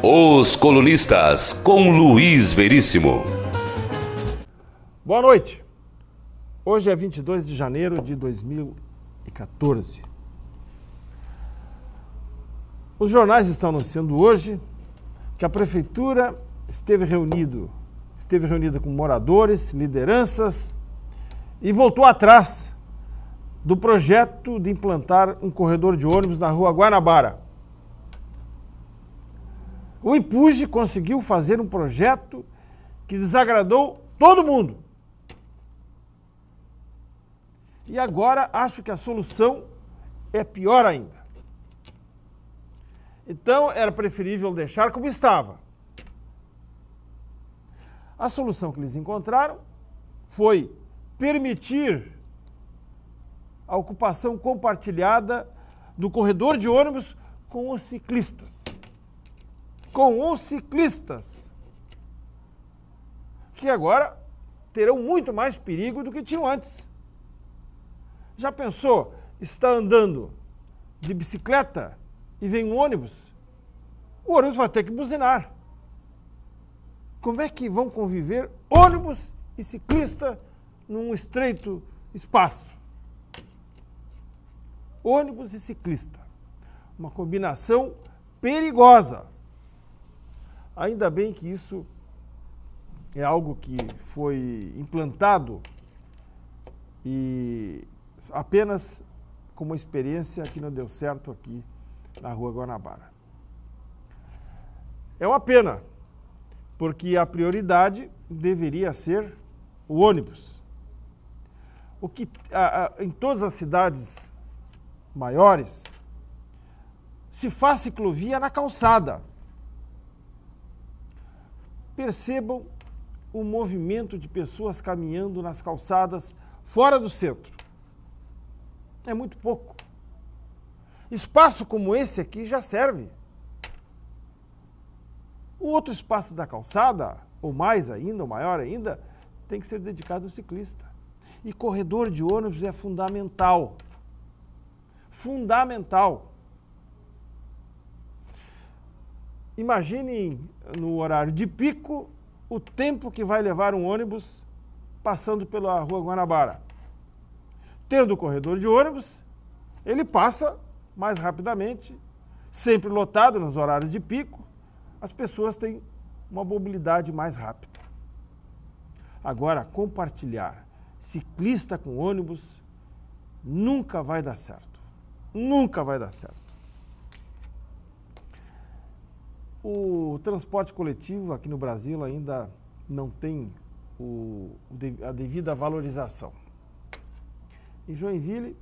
Os Colunistas, com Luiz Veríssimo. Boa noite. Hoje é 22 de janeiro de 2014. Os jornais estão anunciando hoje que a prefeitura esteve reunida com moradores, lideranças e voltou atrás do projeto de implantar um corredor de ônibus na Rua Guanabara. O IPUJ conseguiu fazer um projeto que desagradou todo mundo. E agora acho que a solução é pior ainda. Então era preferível deixar como estava. A solução que eles encontraram foi permitir a ocupação compartilhada do corredor de ônibus com os ciclistas. Com os ciclistas, que agora terão muito mais perigo do que tinham antes. Já pensou, está andando de bicicleta e vem um ônibus? O ônibus vai ter que buzinar. Como é que vão conviver ônibus e ciclista num estreito espaço? Ônibus e ciclista. Uma combinação perigosa. Ainda bem que isso é algo que foi implantado e apenas com uma experiência que não deu certo aqui na Rua Guanabara. É uma pena, porque a prioridade deveria ser o ônibus. Em todas as cidades maiores se faz ciclovia na calçada. Percebam o movimento de pessoas caminhando nas calçadas fora do centro. É muito pouco. Espaço como esse aqui já serve. O outro espaço da calçada, ou mais ainda, ou maior ainda, tem que ser dedicado ao ciclista. E corredor de ônibus é fundamental. Fundamental. Imaginem no horário de pico o tempo que vai levar um ônibus passando pela Rua Guanabara. Tendo o corredor de ônibus, ele passa mais rapidamente, sempre lotado nos horários de pico, as pessoas têm uma mobilidade mais rápida. Agora, compartilhar ciclista com ônibus nunca vai dar certo. Nunca vai dar certo. O transporte coletivo aqui no Brasil ainda não tem a devida valorização. Em Joinville,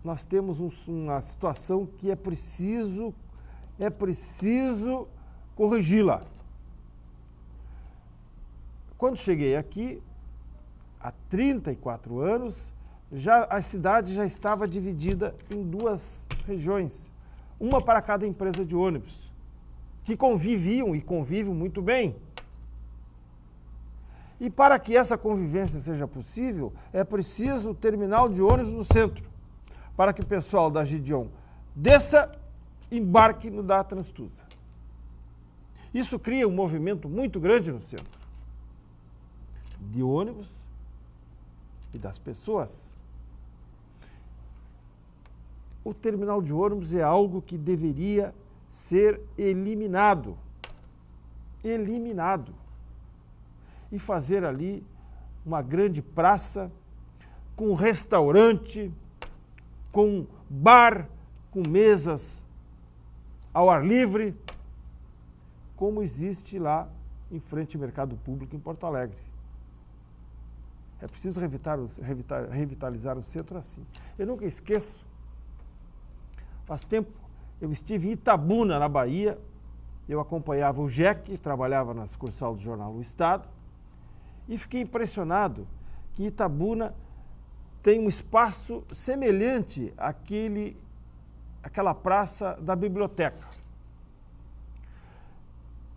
nós temos uma situação que é preciso corrigi-la. Quando cheguei aqui, há 34 anos, a cidade já estava dividida em duas regiões, uma para cada empresa de ônibus, que conviviam e convivem muito bem. E para que essa convivência seja possível, é preciso o terminal de ônibus no centro, para que o pessoal da Gideon desça e embarque no da Transtusa. Isso cria um movimento muito grande no centro, de ônibus e das pessoas. O terminal de ônibus é algo que deveria ser eliminado. E fazer ali uma grande praça com restaurante, com bar, com mesas ao ar livre, como existe lá em frente ao Mercado Público em Porto Alegre. É preciso revitalizar o centro assim. Eu nunca esqueço, faz tempo, eu estive em Itabuna, na Bahia, eu acompanhava o JEC, trabalhava na sucursal do jornal O Estado, e fiquei impressionado que Itabuna tem um espaço semelhante àquela praça da biblioteca.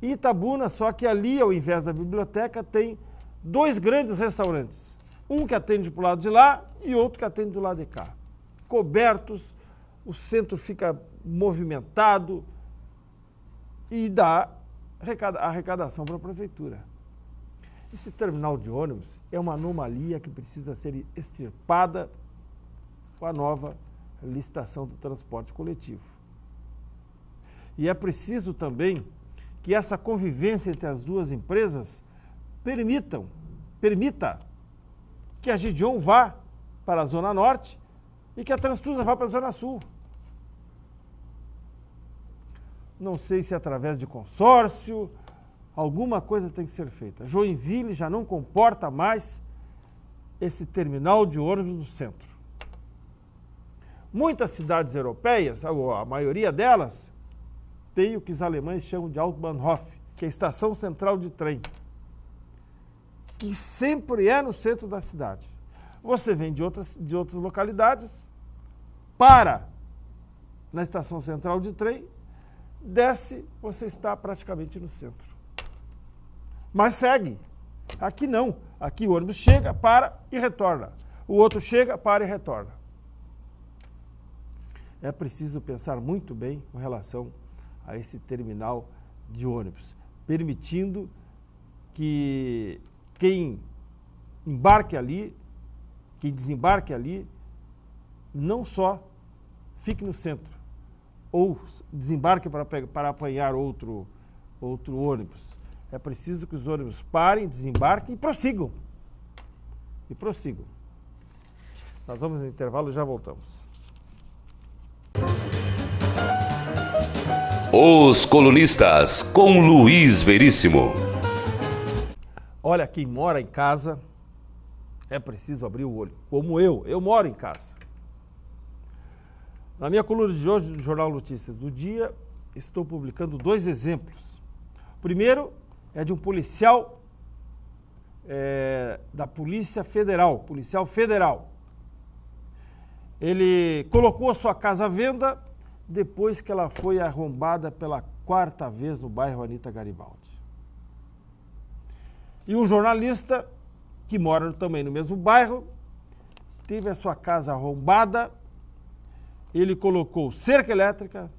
Em Itabuna, só que ali, ao invés da biblioteca, tem dois grandes restaurantes. Um que atende para o lado de lá e outro que atende do lado de cá. Cobertos, o centro fica movimentado, e dá arrecadação para a prefeitura. Esse terminal de ônibus é uma anomalia que precisa ser extirpada com a nova licitação do transporte coletivo. E é preciso também que essa convivência entre as duas empresas permita que a Gideon vá para a Zona Norte e que a Transtusa vá para a Zona Sul. Não sei se através de consórcio, alguma coisa tem que ser feita. Joinville já não comporta mais esse terminal de ônibus no centro. Muitas cidades europeias, a maioria delas, tem o que os alemães chamam de Hauptbahnhof, que é a estação central de trem, que sempre é no centro da cidade. Você vem de outras localidades, para na estação central de trem, desce, você está praticamente no centro. Mas segue. Aqui não. Aqui o ônibus chega, para e retorna. O outro chega, para e retorna. É preciso pensar muito bem com relação a esse terminal de ônibus, permitindo que quem embarque ali, quem desembarque ali, não só fique no centro, ou desembarque para apanhar outro ônibus. É preciso que os ônibus parem, desembarquem e prossigam. Nós vamos no intervalo e já voltamos. Os Colunistas, com Luiz Veríssimo. Olha, quem mora em casa, é preciso abrir o olho. Como eu moro em casa. Na minha coluna de hoje do Jornal Notícias do Dia, estou publicando 2 exemplos. O primeiro é de um policial da Polícia Federal, policial federal. Ele colocou a sua casa à venda depois que ela foi arrombada pela 4ª vez no bairro Anita Garibaldi. E um jornalista que mora também no mesmo bairro teve a sua casa arrombada. Ele colocou cerca elétrica,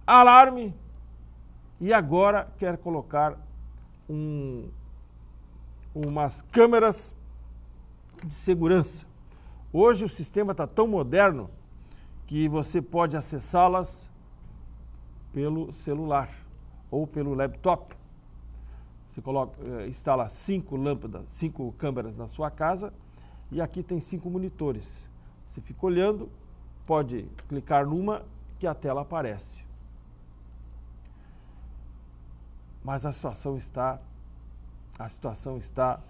alarme e agora quer colocar umas câmeras de segurança. Hoje o sistema está tão moderno que você pode acessá-las pelo celular ou pelo laptop. Você instala 5 câmeras na sua casa e aqui tem 5 monitores. Você fica olhando, pode clicar numa que a tela aparece. Mas a situação está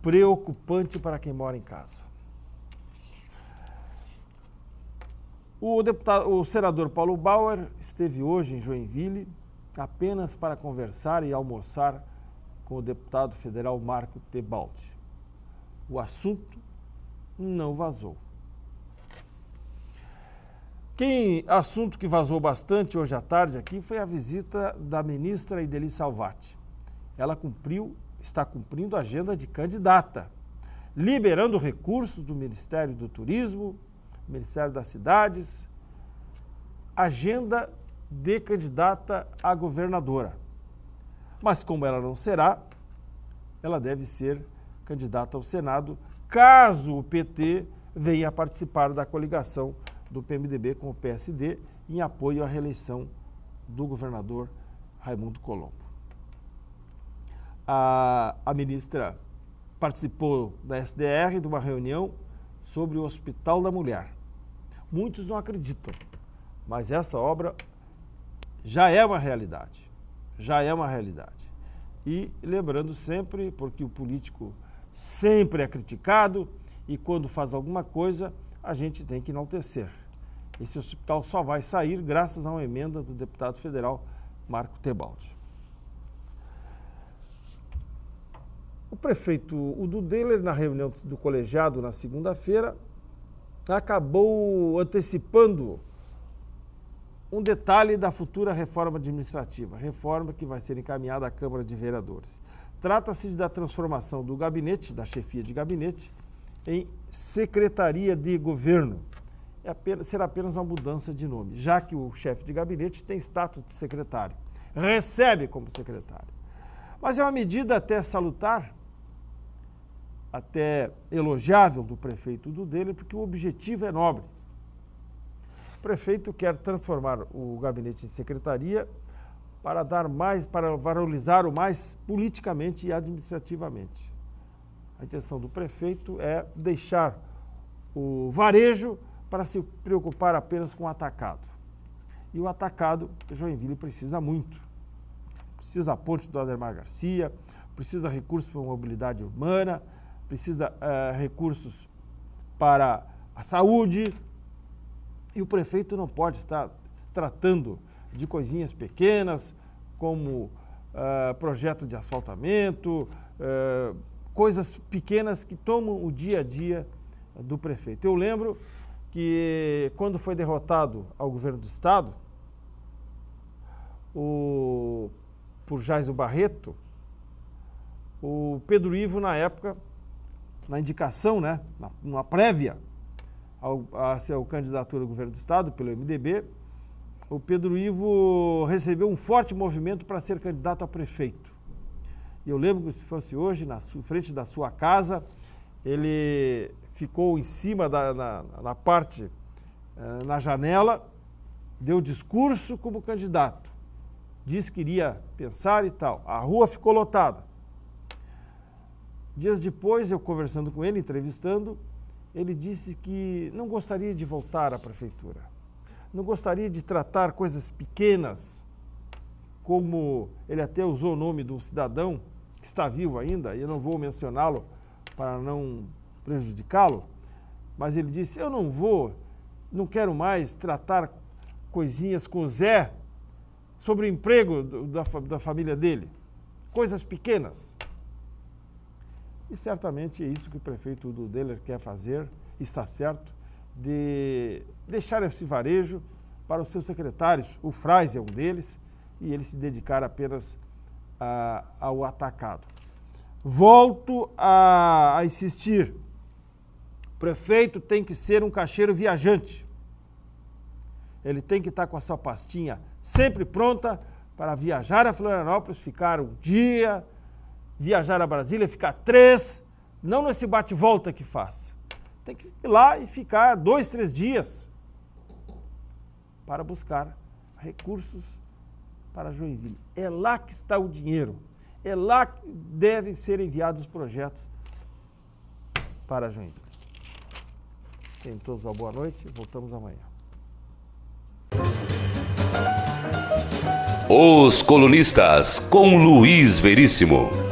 preocupante para quem mora em casa. O senador Paulo Bauer esteve hoje em Joinville apenas para conversar e almoçar com o deputado federal Marco Tebaldi. O assunto não vazou. Assunto que vazou bastante hoje à tarde aqui foi a visita da ministra Idely Salvati. Ela está cumprindo a agenda de candidata, liberando recursos do Ministério do Turismo, Ministério das Cidades, agenda de candidata a governadora. Mas como ela não será, ela deve ser candidata ao Senado, caso o PT venha a participar da coligação do PMDB com o PSD em apoio à reeleição do governador Raimundo Colombo. A ministra participou da SDR de uma reunião sobre o Hospital da Mulher. Muitos não acreditam, mas essa obra já é uma realidade. E lembrando sempre, porque o político sempre é criticado e quando faz alguma coisa, a gente tem que enaltecer. Esse hospital só vai sair graças a uma emenda do deputado federal Marco Tebaldi. O prefeito Udo Deller, na reunião do colegiado na segunda-feira, acabou antecipando um detalhe da futura reforma administrativa, reforma que vai ser encaminhada à Câmara de Vereadores. Trata-se da transformação do gabinete, da chefia de gabinete, em Secretaria de Governo. Será apenas uma mudança de nome, já que o chefe de gabinete tem status de secretário. recebe como secretário. Mas é uma medida até salutar, até elogiável do prefeito do Deller, porque o objetivo é nobre. O prefeito quer transformar o gabinete em secretaria para dar mais, para valorizar o mais politicamente e administrativamente. A intenção do prefeito é deixar o varejo para se preocupar apenas com o atacado. E o atacado, Joinville precisa muito. Precisa da ponte do Ademar Garcia, precisa de recursos para a mobilidade urbana, precisa recursos para a saúde. E o prefeito não pode estar tratando de coisinhas pequenas, como projeto de asfaltamento, coisas pequenas que tomam o dia a dia do prefeito. Eu lembro que quando foi derrotado ao governo do estado, por Jairson Barreto, o Pedro Ivo, na época, na indicação, né, numa prévia a ser candidatura ao governo do estado pelo MDB, o Pedro Ivo recebeu um forte movimento para ser candidato a prefeito. E eu lembro que se fosse hoje, na frente da sua casa, ele ficou em cima na parte, na janela, deu discurso como candidato. Disse que iria pensar e tal. A rua ficou lotada. Dias depois, eu conversando com ele, entrevistando, ele disse que não gostaria de voltar à prefeitura. Não gostaria de tratar coisas pequenas, como ele até usou o nome de um cidadão que está vivo ainda, e eu não vou mencioná-lo para não prejudicá-lo, mas ele disse, eu não quero mais tratar coisinhas com o Zé sobre o emprego da família dele, coisas pequenas. E certamente é isso que o prefeito do Deller quer fazer, está certo, de deixar esse varejo para os seus secretários, o Frais é um deles, e ele se dedicar apenas ao atacado. Volto a insistir, o prefeito tem que ser um caixeiro viajante. Ele tem que estar com a sua pastinha sempre pronta para viajar a Florianópolis, ficar um dia, viajar a Brasília, ficar 3, não nesse bate-volta que faz. Tem que ir lá e ficar 2, 3 dias para buscar recursos para Joinville. É lá que está o dinheiro. É lá que devem ser enviados os projetos para Joinville. Tenham todos uma boa noite. Voltamos amanhã. Os Colunistas, com Luiz Veríssimo.